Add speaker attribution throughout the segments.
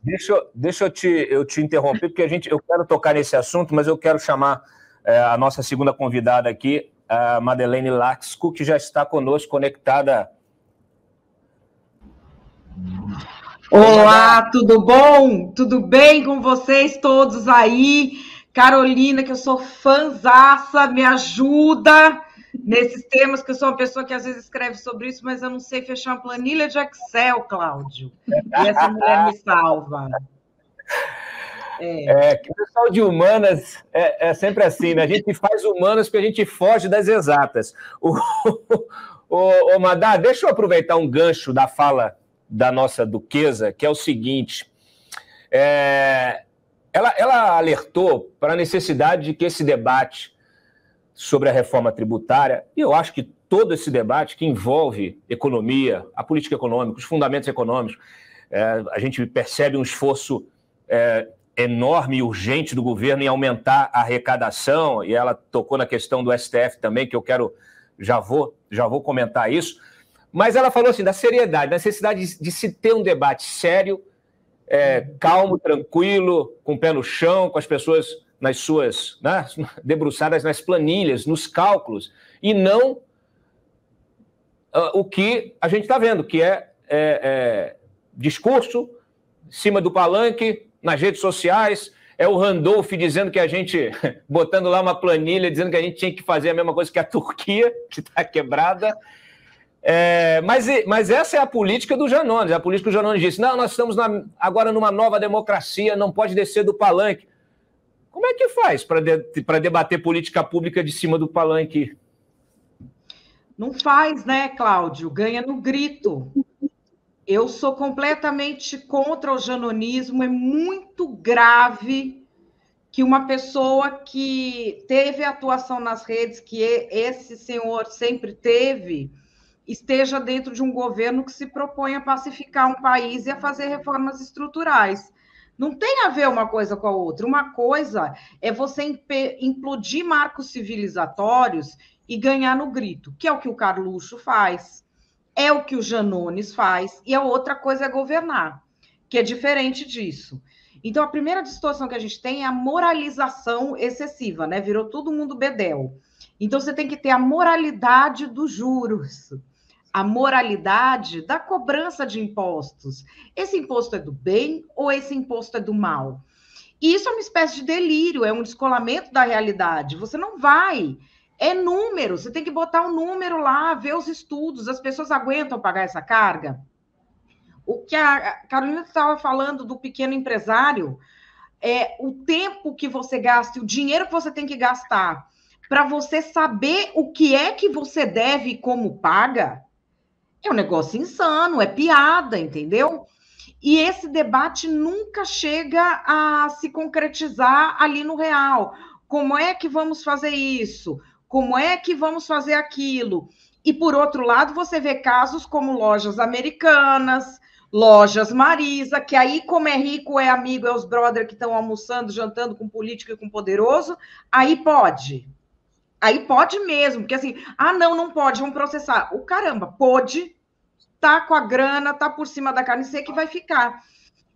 Speaker 1: eu te interromper, porque eu quero tocar nesse assunto, mas eu quero chamar a nossa segunda convidada aqui, a Madeleine Laxco, que já está conosco, conectada.
Speaker 2: Olá, tudo bom? Tudo bem com vocês todos aí? Carolina, que eu sou fãzaça, me ajuda nesses temas, que eu sou uma pessoa que às vezes escreve sobre isso, mas eu não sei fechar uma planilha de Excel, Cláudio. E essa mulher me salva.
Speaker 1: O pessoal de humanas é sempre assim, né? A gente faz humanas porque a gente foge das exatas. Madá, deixa eu aproveitar um gancho da fala da nossa duquesa, que é o seguinte, ela alertou para a necessidade de que esse debate sobre a reforma tributária, e eu acho que todo esse debate que envolve economia, a política econômica, os fundamentos econômicos, a gente percebe um esforço enorme e urgente do governo em aumentar a arrecadação, e ela tocou na questão do STF também, que eu quero, já vou comentar isso, mas ela falou assim, da seriedade, da necessidade de se ter um debate sério, calmo, tranquilo, com o pé no chão, com as pessoas nas suas, né, debruçadas nas planilhas, nos cálculos, e não o que a gente está vendo, que é discurso em cima do palanque, nas redes sociais, é o Randolph dizendo que a gente, botando lá uma planilha, dizendo que a gente tinha que fazer a mesma coisa que a Turquia, que está quebrada. Mas essa é a política do Janones. A política do Janones disse, não, nós estamos agora numa nova democracia, não pode descer do palanque. Como é que faz para debater política pública de cima do palanque?
Speaker 2: Não faz, né, Cláudio? Ganha no grito. Eu sou completamente contra o janonismo. É muito grave que uma pessoa que teve atuação nas redes, que esse senhor sempre teve, esteja dentro de um governo que se propõe a pacificar um país e a fazer reformas estruturais. Não tem a ver uma coisa com a outra. Uma coisa é você implodir marcos civilizatórios e ganhar no grito, que é o que o Carluxo faz, é o que o Janones faz, e a outra coisa é governar, que é diferente disso. Então, a primeira distorção que a gente tem é a moralização excessiva, né? Virou todo mundo bedel. Então, você tem que ter a moralidade dos juros, a moralidade da cobrança de impostos. Esse imposto é do bem ou esse imposto é do mal? E isso é uma espécie de delírio, é um descolamento da realidade. Você não vai... É número, você tem que botar um número lá, ver os estudos, as pessoas aguentam pagar essa carga? O que a Carolina estava falando do pequeno empresário, o tempo que você gasta, o dinheiro que você tem que gastar para você saber o que é que você deve e como paga, é um negócio insano, é piada, entendeu? E esse debate nunca chega a se concretizar ali no real. Como é que vamos fazer isso? Como é que vamos fazer aquilo? E, por outro lado, você vê casos como lojas americanas, lojas Marisa, que aí, como é rico, é amigo, é os brother que estão almoçando, jantando com político e com poderoso, aí pode. Aí pode mesmo, porque assim, não pode, vamos processar. O caramba, pode, tá com a grana, tá por cima da carne seca e vai ficar.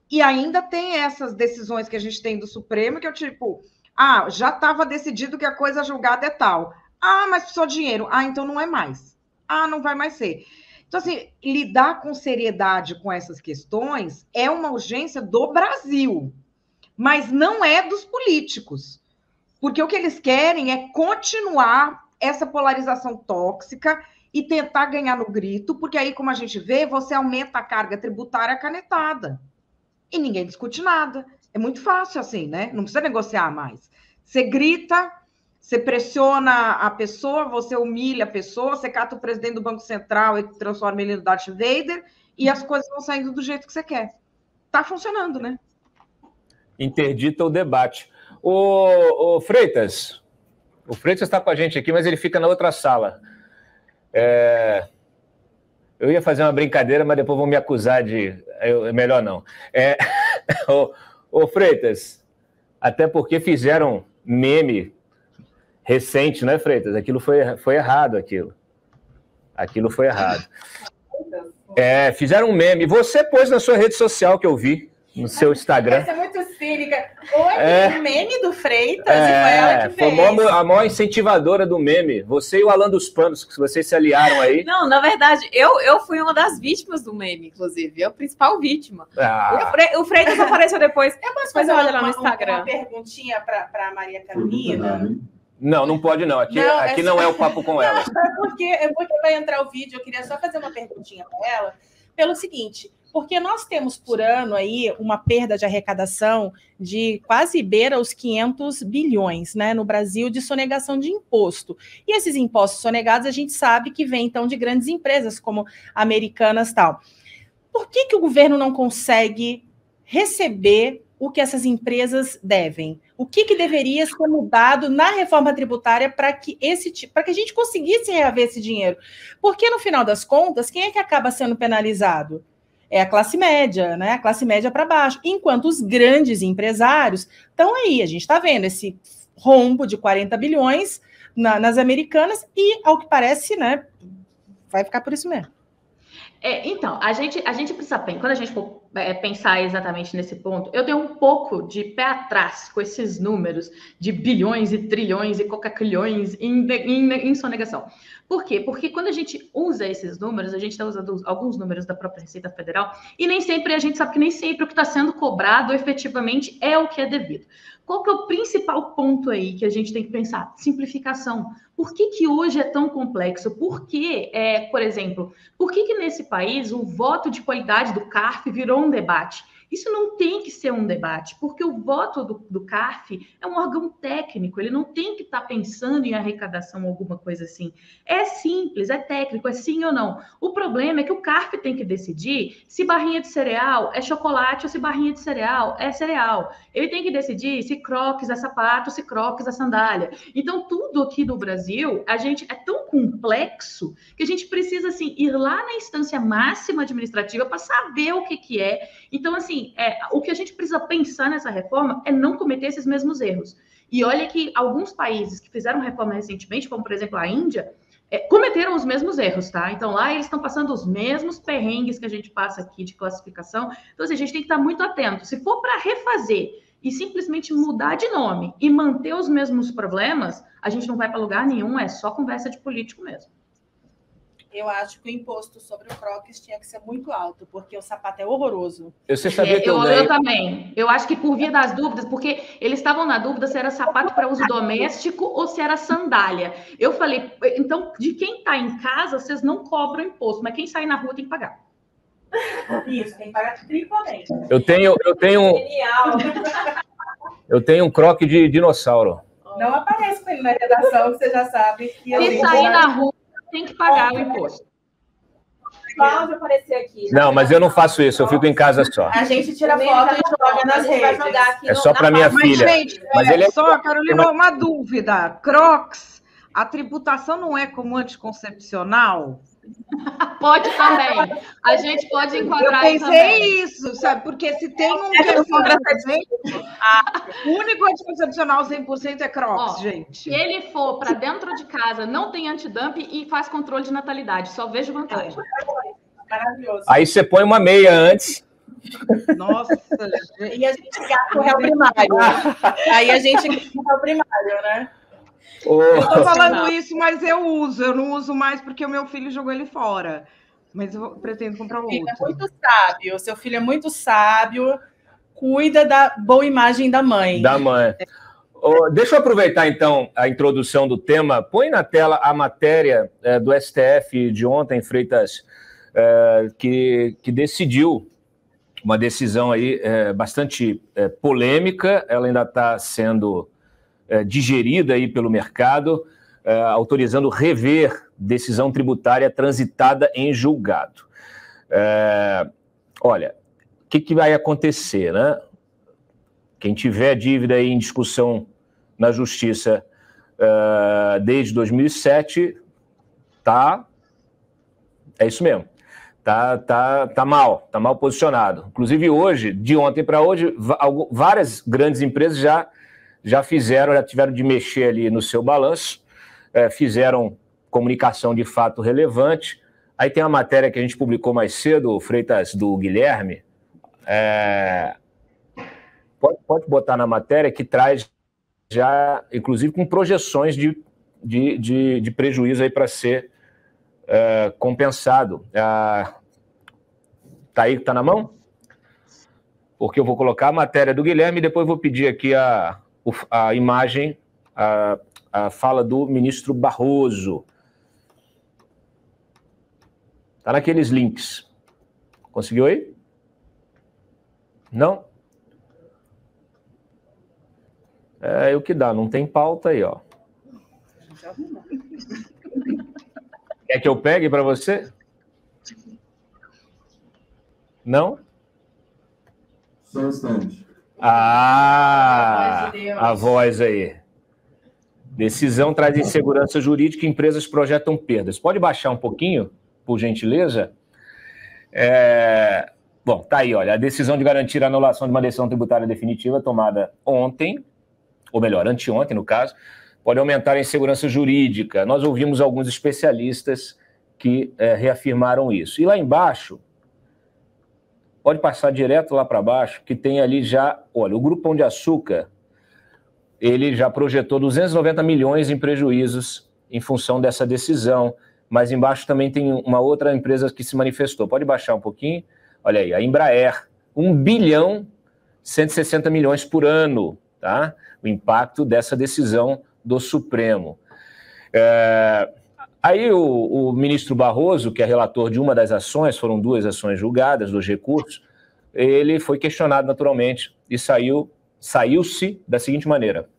Speaker 2: E ainda tem essas decisões que a gente tem do Supremo, que é tipo, já estava decidido que a coisa julgada é tal. Mas precisou de dinheiro. Então não é mais. Não vai mais ser. Então, assim, lidar com seriedade com essas questões é uma urgência do Brasil, mas não é dos políticos. Porque o que eles querem é continuar essa polarização tóxica e tentar ganhar no grito, porque aí, como a gente vê, você aumenta a carga tributária canetada. E ninguém discute nada. É muito fácil assim, né? Não precisa negociar mais. Você grita, você pressiona a pessoa, você humilha a pessoa, você cata o presidente do Banco Central e transforma ele no Darth Vader, e as coisas vão saindo do jeito que você quer. Tá funcionando, né?
Speaker 1: Interdita o debate. O Freitas está com a gente aqui, mas ele fica na outra sala. Eu ia fazer uma brincadeira, mas depois vão me acusar de... melhor não. Freitas, até porque fizeram meme recente, né, Freitas? Aquilo foi errado, Aquilo foi errado. Fizeram um meme. Você pôs na sua rede social, que eu vi. no seu Instagram.
Speaker 3: Essa é muito cínica. Foi o meme do Freitas e foi ela que fez.
Speaker 1: Foi a maior incentivadora do meme. Você e o Alan dos Panos, que vocês se aliaram aí.
Speaker 4: Não, na verdade, eu fui uma das vítimas do meme, inclusive. Eu a principal vítima. O Freitas apareceu depois.
Speaker 3: Eu posso fazer lá no Instagram. Uma perguntinha para a Maria Carolina?
Speaker 1: Não pode não. Aqui não é o papo com ela.
Speaker 3: Porque vai entrar o vídeo, eu queria só fazer uma perguntinha para ela, pelo seguinte, porque nós temos por ano aí uma perda de arrecadação de quase beira os 500 bilhões, né, no Brasil, de sonegação de imposto. E esses impostos sonegados a gente sabe que vêm, então, de grandes empresas como Americanas e tal. Por que o governo não consegue receber o que essas empresas devem? O que deveria ser mudado na reforma tributária para que a gente conseguisse reaver esse dinheiro? Porque, no final das contas, quem é que acaba sendo penalizado? É a classe média, né? A classe média para baixo. Enquanto os grandes empresários estão aí. A gente está vendo esse rombo de 40 bilhões nas Americanas e, ao que parece, né, vai ficar por isso mesmo.
Speaker 5: Então, a gente precisa pensar, quando a gente for pensar exatamente nesse ponto, eu tenho um pouco de pé atrás com esses números de bilhões e trilhões e coca-trilhões em sonegação. Por quê? Porque quando a gente usa esses números, a gente está usando alguns números da própria Receita Federal e nem sempre a gente sabe que nem sempre o que está sendo cobrado efetivamente é o que é devido. Qual que é o principal ponto aí que a gente tem que pensar? Simplificação. Por que hoje é tão complexo? Por que, por exemplo, por que nesse país o voto de qualidade do CARF virou um debate? Isso não tem que ser um debate, porque o voto do CARF é um órgão técnico, ele não tem que estar pensando em arrecadação ou alguma coisa assim. É simples, é técnico, é sim ou não. O problema é que o CARF tem que decidir se barrinha de cereal é chocolate ou se barrinha de cereal é cereal. Ele tem que decidir se Crocs é sapato, se Crocs é sandália. Então, tudo aqui no Brasil, a gente é tão complexo que a gente precisa, assim, ir lá na instância máxima administrativa para saber o que é. Então, assim, o que a gente precisa pensar nessa reforma é não cometer esses mesmos erros. E olha que alguns países que fizeram reforma recentemente, como, por exemplo, a Índia, cometeram os mesmos erros, tá? Então, lá eles estão passando os mesmos perrengues que a gente passa aqui de classificação. Então, assim, a gente tem que estar muito atento. Se for para refazer e simplesmente mudar de nome e manter os mesmos problemas, a gente não vai para lugar nenhum, é só conversa de político mesmo.
Speaker 3: Eu acho que o imposto sobre o Crocs tinha que ser muito alto, porque o sapato é horroroso.
Speaker 1: Você sabia que
Speaker 5: eu também. Eu acho que por via das dúvidas, porque eles estavam na dúvida se era sapato para uso doméstico ou se era sandália. Eu falei, então, de quem está em casa, vocês não cobram imposto, mas quem sai na rua tem que pagar.
Speaker 3: Isso, tem que pagar triplamente.
Speaker 1: Eu tenho um croque de dinossauro.
Speaker 3: Não aparece com ele na redação, que você já sabe.
Speaker 5: Se sair na rua, tem que pagar o imposto.
Speaker 4: Cláudio aparecer aqui.
Speaker 1: Não, mas eu não faço isso, eu fico em casa só.
Speaker 3: A gente tira foto e joga nas redes.
Speaker 4: Vai jogar aqui
Speaker 1: é só para minha filha.
Speaker 2: Gente, mas ele só, Carolina, uma dúvida. Crocs, a tributação não é como anticoncepcional?
Speaker 5: Pode também. A gente pode enquadrar
Speaker 2: isso também. Eu pensei isso, sabe? Porque se tem um que é 100%, o único anticoncepcional 100% é Crocs, gente.
Speaker 5: Se ele for para dentro de casa, não tem antidump e faz controle de natalidade. Só vejo vantagem.
Speaker 3: Maravilhoso.
Speaker 1: Aí você põe uma meia antes.
Speaker 2: Nossa,
Speaker 3: e a gente gasta o réu primário. Aí a gente gasta o réu primário, né?
Speaker 2: Eu estou falando isso, mas eu não uso mais porque o meu filho jogou ele fora. Mas eu pretendo comprar outro.
Speaker 3: Seu filho é muito sábio, seu filho é muito sábio, cuida da boa imagem da mãe.
Speaker 1: Da mãe. Deixa eu aproveitar, então, a introdução do tema. Põe na tela a matéria do STF de ontem, Freitas, que decidiu uma decisão aí bastante polêmica. Ela ainda está sendo digerida aí pelo mercado, autorizando rever decisão tributária transitada em julgado. Olha, o que vai acontecer, né? Quem tiver dívida aí em discussão na Justiça desde 2007, é isso mesmo, tá mal posicionado. Inclusive hoje, de ontem para hoje, várias grandes empresas já tiveram de mexer ali no seu balanço, fizeram comunicação de fato relevante. Aí tem a matéria que a gente publicou mais cedo, Freitas, do Guilherme, pode botar na matéria que traz já, inclusive, com projeções de prejuízo aí para ser compensado. Tá aí, tá na mão? Porque eu vou colocar a matéria do Guilherme e depois vou pedir aqui a imagem, a fala do ministro Barroso. Está naqueles links. Conseguiu aí? Não? É o que dá, não tem pauta aí, ó. Quer que eu pegue para você? Não?
Speaker 6: Só um instante.
Speaker 1: A voz aí. Decisão traz insegurança jurídica e empresas projetam perdas. Pode baixar um pouquinho, por gentileza? Bom, tá aí, olha. A decisão de garantir a anulação de uma decisão tributária definitiva tomada ontem, ou melhor, anteontem, no caso, pode aumentar a insegurança jurídica. Nós ouvimos alguns especialistas que reafirmaram isso. E lá embaixo, pode passar direto lá para baixo, que tem ali já, olha, o Grupo Pão de Açúcar, ele já projetou 290 milhões em prejuízos em função dessa decisão, mas embaixo também tem uma outra empresa que se manifestou. Pode baixar um pouquinho? Olha aí, a Embraer, 1 bilhão 160 milhões por ano, tá? O impacto dessa decisão do Supremo. Aí o ministro Barroso, que é relator de uma das ações, foram 2 ações julgadas, 2 recursos, ele foi questionado naturalmente e saiu-se da seguinte maneira.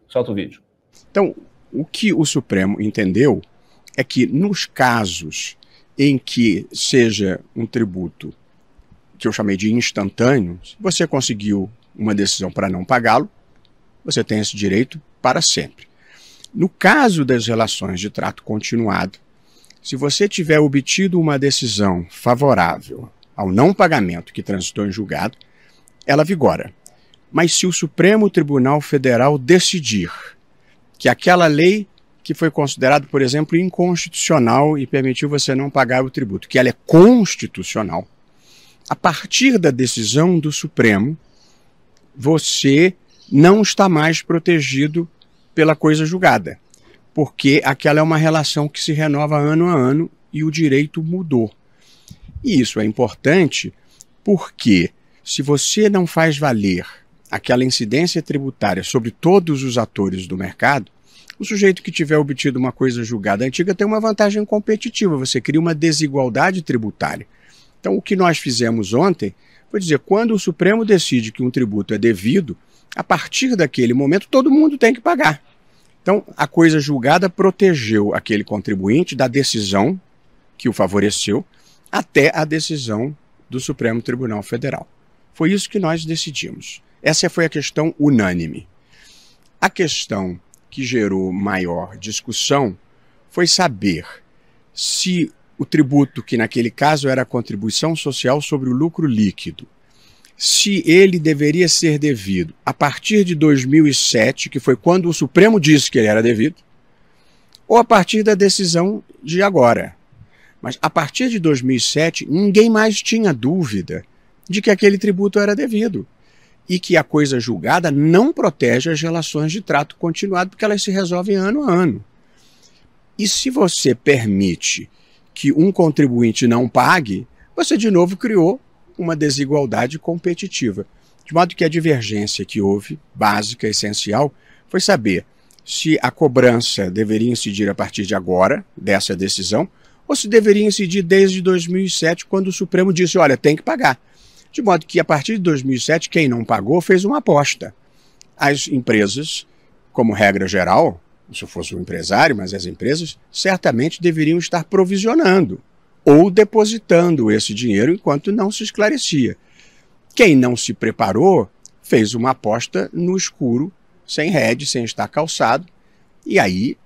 Speaker 1: Solta o vídeo.
Speaker 7: Então, o que o Supremo entendeu é que nos casos em que seja um tributo que eu chamei de instantâneo, se você conseguiu uma decisão para não pagá-lo, você tem esse direito para sempre. No caso das relações de trato continuado, se você tiver obtido uma decisão favorável ao não pagamento que transitou em julgado, ela vigora. Mas se o Supremo Tribunal Federal decidir que aquela lei que foi considerada, por exemplo, inconstitucional e permitiu você não pagar o tributo, que ela é constitucional, a partir da decisão do Supremo, você não está mais protegido pela coisa julgada, porque aquela é uma relação que se renova ano a ano e o direito mudou. E isso é importante porque se você não faz valer aquela incidência tributária sobre todos os atores do mercado, o sujeito que tiver obtido uma coisa julgada antiga tem uma vantagem competitiva, você cria uma desigualdade tributária. Então, o que nós fizemos ontem foi dizer, quando o Supremo decide que um tributo é devido, a partir daquele momento todo mundo tem que pagar. Então, a coisa julgada protegeu aquele contribuinte da decisão que o favoreceu até a decisão do Supremo Tribunal Federal. Foi isso que nós decidimos. Essa foi a questão unânime. A questão que gerou maior discussão foi saber se o tributo, que naquele caso era a contribuição social sobre o lucro líquido, se ele deveria ser devido a partir de 2007, que foi quando o Supremo disse que ele era devido, ou a partir da decisão de agora. Mas a partir de 2007, ninguém mais tinha dúvida de que aquele tributo era devido e que a coisa julgada não protege as relações de trato continuado, porque elas se resolvem ano a ano. E se você permite que um contribuinte não pague, você de novo criou uma desigualdade competitiva. De modo que a divergência que houve, básica, essencial, foi saber se a cobrança deveria incidir a partir de agora, dessa decisão, ou se deveria incidir desde 2007, quando o Supremo disse, olha, tem que pagar. De modo que, a partir de 2007, quem não pagou fez uma aposta. As empresas, como regra geral, se eu fosse um empresário, mas as empresas certamente deveriam estar provisionando ou depositando esse dinheiro enquanto não se esclarecia. Quem não se preparou fez uma aposta no escuro, sem rede, sem estar calçado, e aí,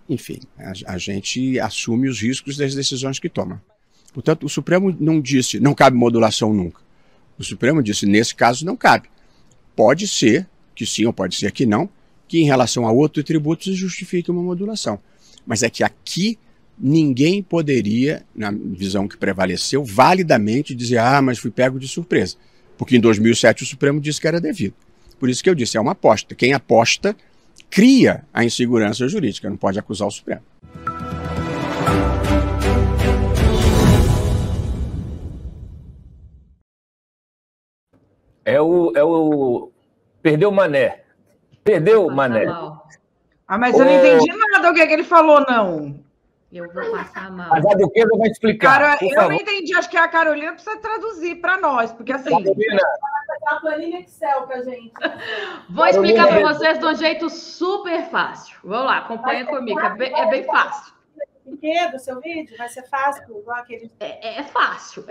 Speaker 7: enfim, a gente assume os riscos das decisões que toma. Portanto, o Supremo não disse, não cabe modulação nunca. O Supremo disse, nesse caso não cabe. Pode ser que sim ou pode ser que não, que em relação a outro tributo se justifique uma modulação. Mas é que aqui ninguém poderia, na visão que prevaleceu, validamente dizer, mas fui pego de surpresa. Porque em 2007 o Supremo disse que era devido. Por isso que eu disse, é uma aposta. Quem aposta cria a insegurança jurídica, não pode acusar o Supremo.
Speaker 1: Perdeu o Mané. Perdeu o Mané.
Speaker 2: Mas eu não entendi nada do que ele falou, não.
Speaker 5: Eu vou passar mal.
Speaker 1: Mas a Duquesa vai explicar.
Speaker 2: Cara, eu não entendi. Acho que a Carolina precisa traduzir para nós, porque assim.
Speaker 3: Carolina, uma planilha Excel para gente.
Speaker 5: Vou explicar para vocês de um jeito super fácil. Vamos lá, acompanha comigo. É bem fácil.
Speaker 3: Do seu vídeo vai ser fácil, igual aquele.
Speaker 5: É fácil.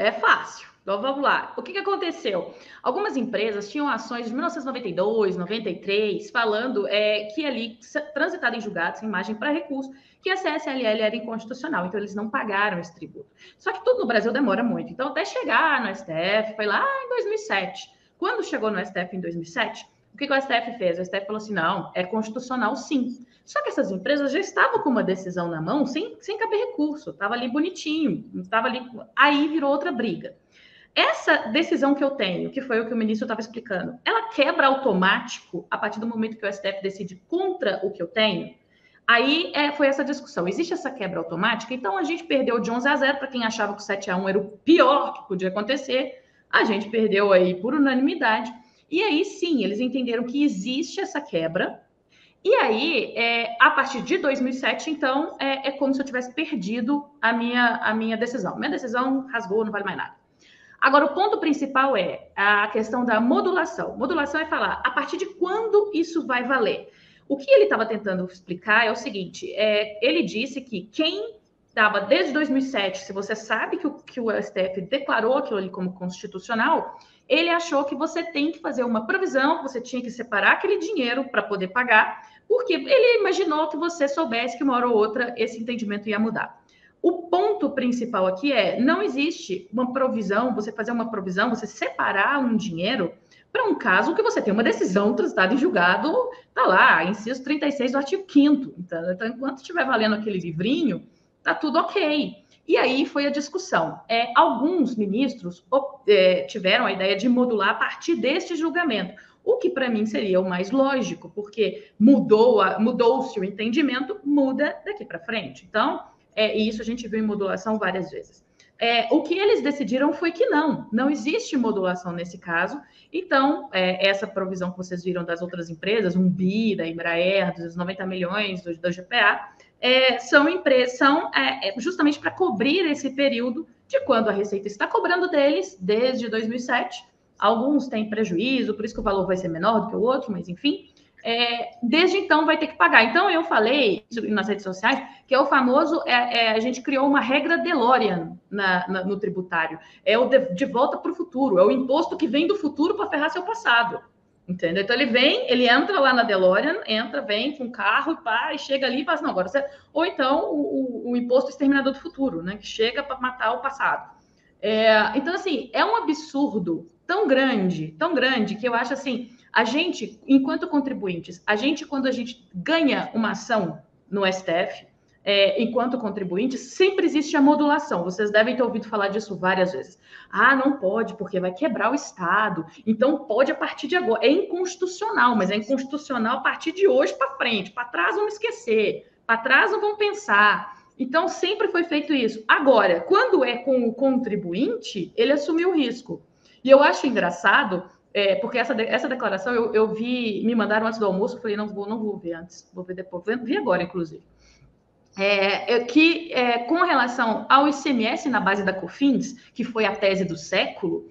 Speaker 5: Então vamos lá. O que aconteceu? Algumas empresas tinham ações de 1992, 93, falando que ali, transitado em julgado, sem margem para recurso, que a CSLL era inconstitucional, então eles não pagaram esse tributo. Só que tudo no Brasil demora muito. Então, até chegar no STF, foi lá em 2007. Quando chegou no STF em 2007, o que o STF fez? O STF falou assim, não, é constitucional sim. Só que essas empresas já estavam com uma decisão na mão sem caber recurso, estava ali bonitinho, estava ali, aí virou outra briga. Essa decisão que eu tenho, que foi o que o ministro estava explicando, ela quebra automático a partir do momento que o STF decide contra o que eu tenho? Aí foi essa discussão. Existe essa quebra automática? Então a gente perdeu de 11-0 para quem achava que o 7-1 era o pior que podia acontecer. A gente perdeu aí por unanimidade. E aí sim, eles entenderam que existe essa quebra. E aí, a partir de 2007, então, é como se eu tivesse perdido a minha decisão. Minha decisão rasgou, não vale mais nada. Agora, o ponto principal é a questão da modulação. Modulação é falar a partir de quando isso vai valer. O que ele estava tentando explicar é o seguinte, ele disse que quem estava desde 2007, se você sabe que o STF declarou aquilo ali como constitucional, ele achou que você tem que fazer uma provisão, que você tinha que separar aquele dinheiro para poder pagar, porque ele imaginou que você soubesse que uma hora ou outra esse entendimento ia mudar. O ponto principal aqui não existe uma provisão, você fazer uma provisão, você separar um dinheiro para um caso que você tem uma decisão transitada em julgado, tá lá, inciso 36 do artigo 5º. Então, enquanto estiver valendo aquele livrinho, tá tudo ok. E aí foi a discussão. Alguns ministros tiveram a ideia de modular a partir deste julgamento, o que para mim seria o mais lógico, porque mudou-se o entendimento, muda daqui para frente. Então, e isso a gente viu em modulação várias vezes. O que eles decidiram foi que não existe modulação nesse caso. Então, essa provisão que vocês viram das outras empresas, um BI, da Embraer, dos 90 milhões do GPA, são justamente para cobrir esse período de quando a Receita está cobrando deles, desde 2007. Alguns têm prejuízo, por isso que o valor vai ser menor do que o outro, mas enfim... desde então vai ter que pagar. Então eu falei nas redes sociais que é o famoso, a gente criou uma regra DeLorean no tributário, o de volta para o futuro, é o imposto que vem do futuro para ferrar seu passado, entendeu? Então ele entra lá na DeLorean, vem com o carro e chega ali e fala assim, não, agora você... Ou então o imposto exterminador do futuro, né, que chega para matar o passado. Então assim, é um absurdo tão grande, que eu acho assim, a gente, enquanto contribuintes, quando a gente ganha uma ação no STF, enquanto contribuintes, sempre existe a modulação. Vocês devem ter ouvido falar disso várias vezes. Não pode, porque vai quebrar o Estado. Então, pode a partir de agora. É inconstitucional, mas é inconstitucional a partir de hoje para frente. Para trás, vamos esquecer. Para trás, não vamos pensar. Então, sempre foi feito isso. Agora, quando é com o contribuinte, ele assumiu o risco. E eu acho engraçado... porque essa declaração eu vi, me mandaram antes do almoço, eu falei, não vou ver antes, vou ver depois, vi agora, inclusive. Com relação ao ICMS na base da COFINS, que foi a tese do século,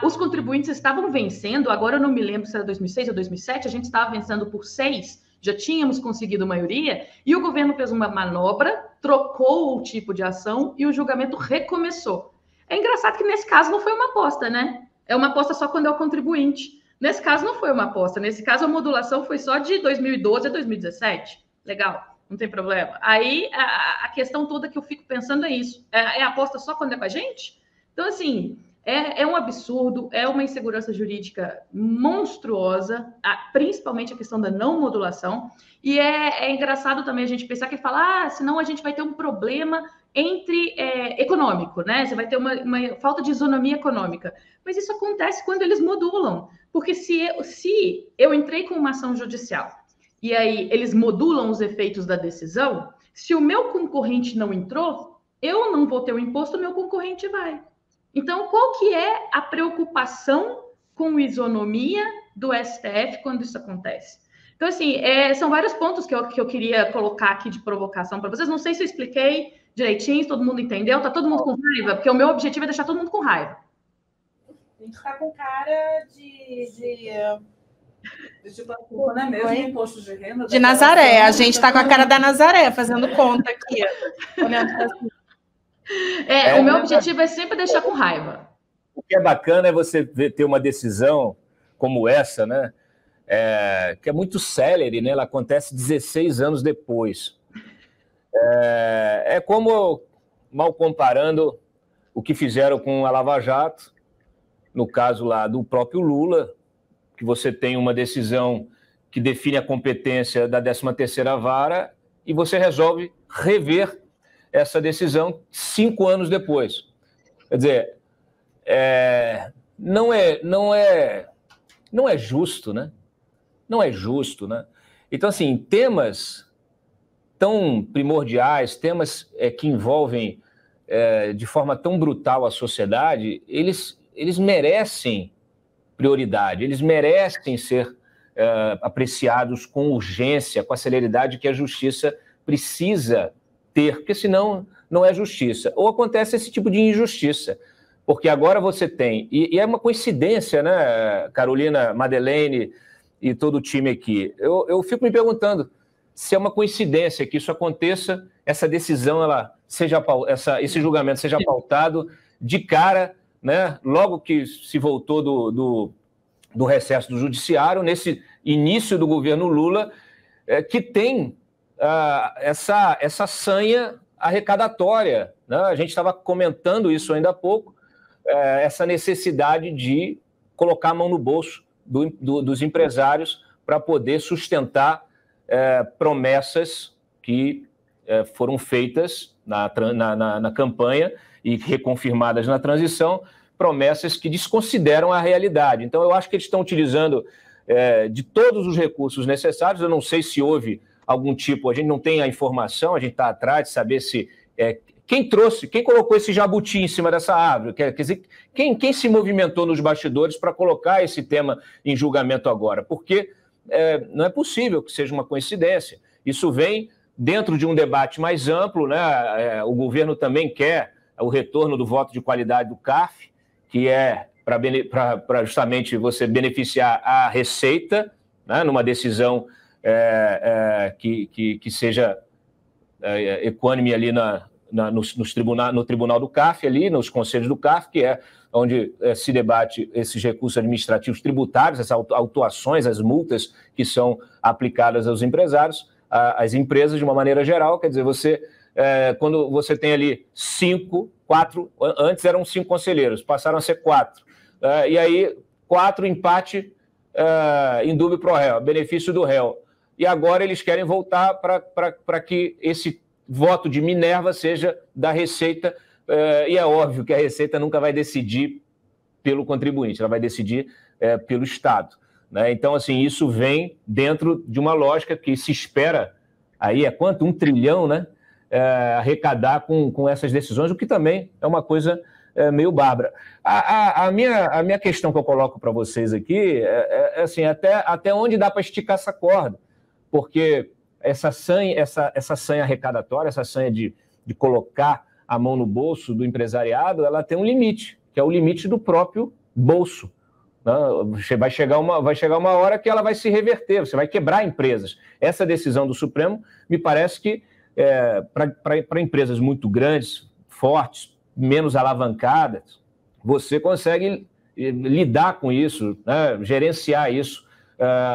Speaker 5: os contribuintes estavam vencendo, agora eu não me lembro se era 2006 ou 2007, a gente estava vencendo por 6, já tínhamos conseguido maioria, e o governo fez uma manobra, trocou o tipo de ação e o julgamento recomeçou. É engraçado que nesse caso não foi uma aposta, né? É uma aposta só quando é o contribuinte. Nesse caso, não foi uma aposta. Nesse caso, a modulação foi só de 2012 a 2017. Legal, não tem problema. Aí, a questão toda que eu fico pensando é isso. É aposta só quando é com a gente? Então, assim, É um absurdo, é uma insegurança jurídica monstruosa, principalmente a questão da não modulação. E é engraçado também a gente pensar que fala, senão a gente vai ter um problema econômico, né? Você vai ter uma falta de isonomia econômica. Mas isso acontece quando eles modulam. Porque se eu entrei com uma ação judicial e aí eles modulam os efeitos da decisão, se o meu concorrente não entrou, eu não vou ter o imposto, o meu concorrente vai. Então, qual que é a preocupação com isonomia do STF quando isso acontece? Então, assim, são vários pontos que eu queria colocar aqui de provocação para vocês. Não sei se eu expliquei direitinho, se todo mundo entendeu. Tá todo mundo com raiva? Porque o meu objetivo é deixar todo mundo com raiva.
Speaker 3: A gente está com cara
Speaker 8: tipo, né? Mesmo imposto de renda.
Speaker 3: De Nazaré. A gente está com a cara da Nazaré, fazendo conta aqui. Olhando assim.
Speaker 5: O meu objetivo é sempre deixar com raiva.
Speaker 1: O que é bacana é você ter uma decisão como essa, né? Que é muito célere, né? Ela acontece 16 anos depois. É como, mal comparando, o que fizeram com a Lava Jato, no caso lá do próprio Lula, que você tem uma decisão que define a competência da 13ª Vara e você resolve rever essa decisão 5 anos depois. Quer dizer, não é justo, né? Não é justo, né? Então, assim, temas tão primordiais, temas que envolvem de forma tão brutal a sociedade, eles merecem prioridade, eles merecem ser apreciados com urgência, com a celeridade que a justiça precisa ter, porque senão não é justiça. Ou acontece esse tipo de injustiça, porque agora você tem, e é uma coincidência, né, Carolina, Madeleine e todo o time aqui, eu fico me perguntando se é uma coincidência que isso aconteça, essa decisão, esse julgamento seja pautado de cara, né, logo que se voltou do recesso do judiciário, nesse início do governo Lula, que tem essa sanha arrecadatória, né? A gente estava comentando isso ainda há pouco, essa necessidade de colocar a mão no bolso dos empresários para poder sustentar promessas que foram feitas na campanha e reconfirmadas na transição, promessas que desconsideram a realidade. Então, eu acho que eles estão utilizando de todos os recursos necessários. Eu não sei se houve algum tipo, a gente não tem a informação, a gente está atrás de saber se quem colocou esse jabuti em cima dessa árvore, quer dizer, quem se movimentou nos bastidores para colocar esse tema em julgamento agora, porque não é possível que seja uma coincidência. Isso vem dentro de um debate mais amplo, né? O governo também quer o retorno do voto de qualidade do CARF, que é para justamente você beneficiar a Receita, né? Numa decisão que seja equânime ali no tribunal do CARF, ali, nos conselhos do CARF, que é onde se debate esses recursos administrativos tributários, essas autuações, as multas que são aplicadas aos empresários, às empresas de uma maneira geral. Quer dizer, quando você tem ali 4, antes eram 5 conselheiros, passaram a ser 4, e aí 4 empate em dúvio pro réu, benefício do réu. E agora eles querem voltar para que esse voto de Minerva seja da Receita, e é óbvio que a Receita nunca vai decidir pelo contribuinte, ela vai decidir pelo Estado, né? Então, assim, isso vem dentro de uma lógica que se espera, aí quanto? 1 trilhão, né? Arrecadar com essas decisões, o que também é uma coisa meio bárbara. A minha questão que eu coloco para vocês aqui é assim, até onde dá para esticar essa corda, porque essa sanha arrecadatória, essa sanha de colocar a mão no bolso do empresariado, ela tem um limite, que é o limite do próprio bolso, né? Vai chegar uma hora que ela vai se reverter, você vai quebrar empresas. Essa decisão do Supremo, me parece que para empresas muito grandes, fortes, menos alavancadas, você consegue lidar com isso, né? Gerenciar isso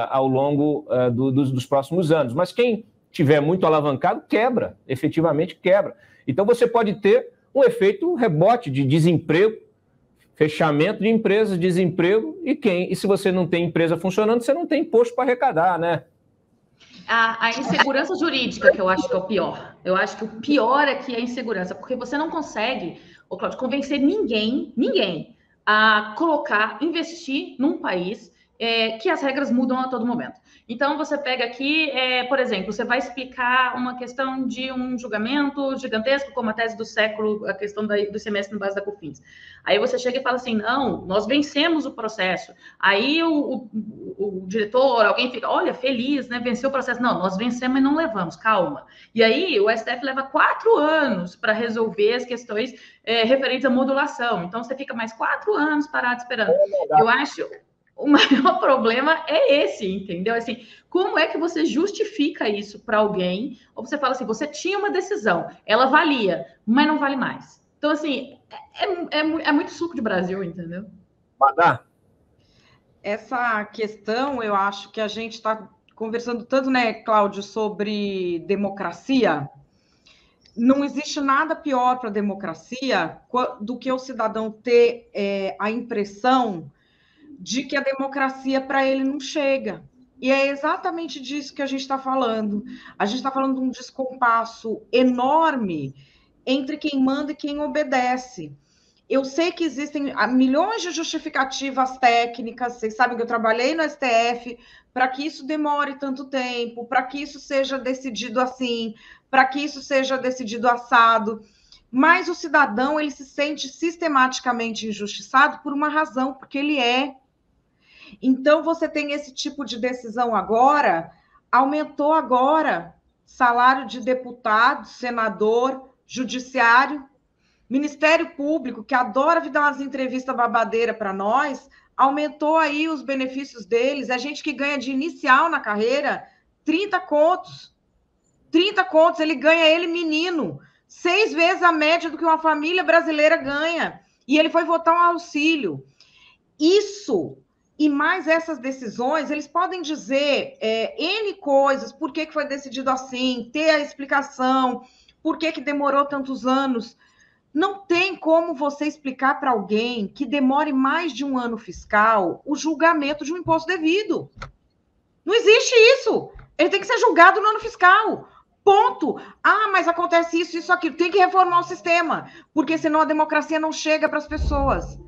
Speaker 1: ao longo dos próximos anos. Mas quem tiver muito alavancado, quebra, efetivamente quebra. Então você pode ter um efeito rebote de desemprego Fechamento de empresas, desemprego, e se você não tem empresa funcionando, você não tem imposto para arrecadar, né?
Speaker 5: A insegurança jurídica, que eu acho que é o pior. Eu acho que o pior é que é a insegurança, porque você não consegue, Cláudio, convencer ninguém a investir num país que as regras mudam a todo momento. Então, você pega aqui, por exemplo, você vai explicar uma questão de um julgamento gigantesco, como a tese do século, a questão do semestre no base da COFINS. Aí você chega e fala assim, não, nós vencemos o processo. Aí o diretor, alguém fica, olha, feliz, né, venceu o processo. Não, nós vencemos e não levamos, calma. E aí o STF leva 4 anos para resolver as questões referentes à modulação. Então, você fica mais 4 anos parado esperando. Eu acho... O maior problema é esse, entendeu? Assim, como é que você justifica isso para alguém? Ou você fala assim, você tinha uma decisão, ela valia, mas não vale mais. Então, assim, é muito suco de Brasil, entendeu?
Speaker 1: Madá?
Speaker 2: Essa questão, eu acho que a gente está conversando tanto, né, Cláudio, sobre democracia. Não existe nada pior para a democracia do que o cidadão ter a impressão de que a democracia para ele não chega. E é exatamente disso que a gente está falando. A gente está falando de um descompasso enorme entre quem manda e quem obedece. Eu sei que existem milhões de justificativas técnicas, vocês sabem que eu trabalhei no STF, para que isso demore tanto tempo, para que isso seja decidido assim, para que isso seja decidido assado. Mas o cidadão, ele se sente sistematicamente injustiçado por uma razão, porque ele é. Então, você tem esse tipo de decisão agora, aumentou agora salário de deputado, senador, judiciário, Ministério Público, que adora vir dar umas entrevistas babadeiras para nós, aumentou aí os benefícios deles. A gente que ganha de inicial na carreira, 30 contos. 30 contos, ele ganha, ele menino, 6 vezes a média do que uma família brasileira ganha. E ele foi votar um auxílio. Isso... E mais essas decisões, eles podem dizer N coisas, por que foi decidido assim, ter a explicação, por que demorou tantos anos. Não tem como você explicar para alguém que demore mais de um ano fiscal o julgamento de um imposto devido. Não existe isso. Ele tem que ser julgado no ano fiscal. Ponto. Ah, mas acontece isso, aquilo. Tem que reformar o sistema, porque senão a democracia não chega para as pessoas.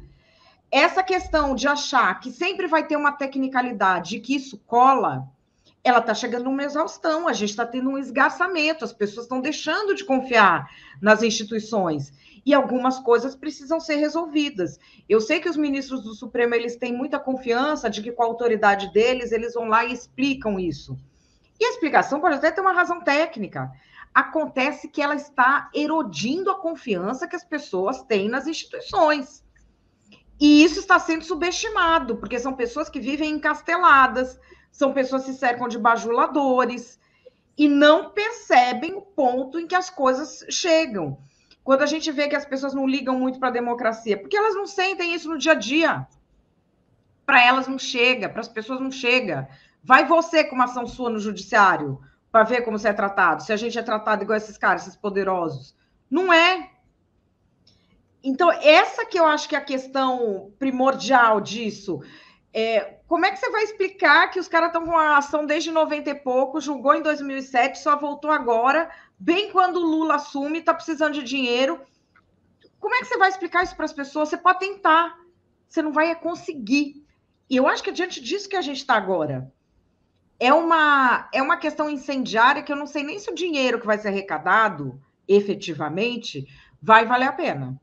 Speaker 2: Essa questão de achar que sempre vai ter uma tecnicalidade e que isso cola, ela está chegando numa exaustão, a gente está tendo um esgarçamento, as pessoas estão deixando de confiar nas instituições e algumas coisas precisam ser resolvidas. Eu sei que os ministros do Supremo, eles têm muita confiança de que com a autoridade deles, eles vão lá e explicam isso. E a explicação pode até ter uma razão técnica. Acontece que ela está erodindo a confiança que as pessoas têm nas instituições. E isso está sendo subestimado, porque são pessoas que vivem encasteladas, são pessoas que se cercam de bajuladores e não percebem o ponto em que as coisas chegam. Quando a gente vê que as pessoas não ligam muito para a democracia, porque elas não sentem isso no dia a dia. Para elas não chega, para as pessoas não chega. Vai você com uma ação sua no judiciário para ver como você é tratado, se a gente é tratado igual esses caras, esses poderosos. Não é. Então, essa que eu acho que é a questão primordial disso. Como é que você vai explicar que os caras estão com a ação desde 90 e pouco, julgou em 2007, só voltou agora, bem quando o Lula assume, está precisando de dinheiro. Como é que você vai explicar isso para as pessoas? Você pode tentar, você não vai conseguir. E eu acho que é diante disso que a gente está agora. É uma questão incendiária que eu não sei nem se o dinheiro que vai ser arrecadado, efetivamente, vai valer a pena.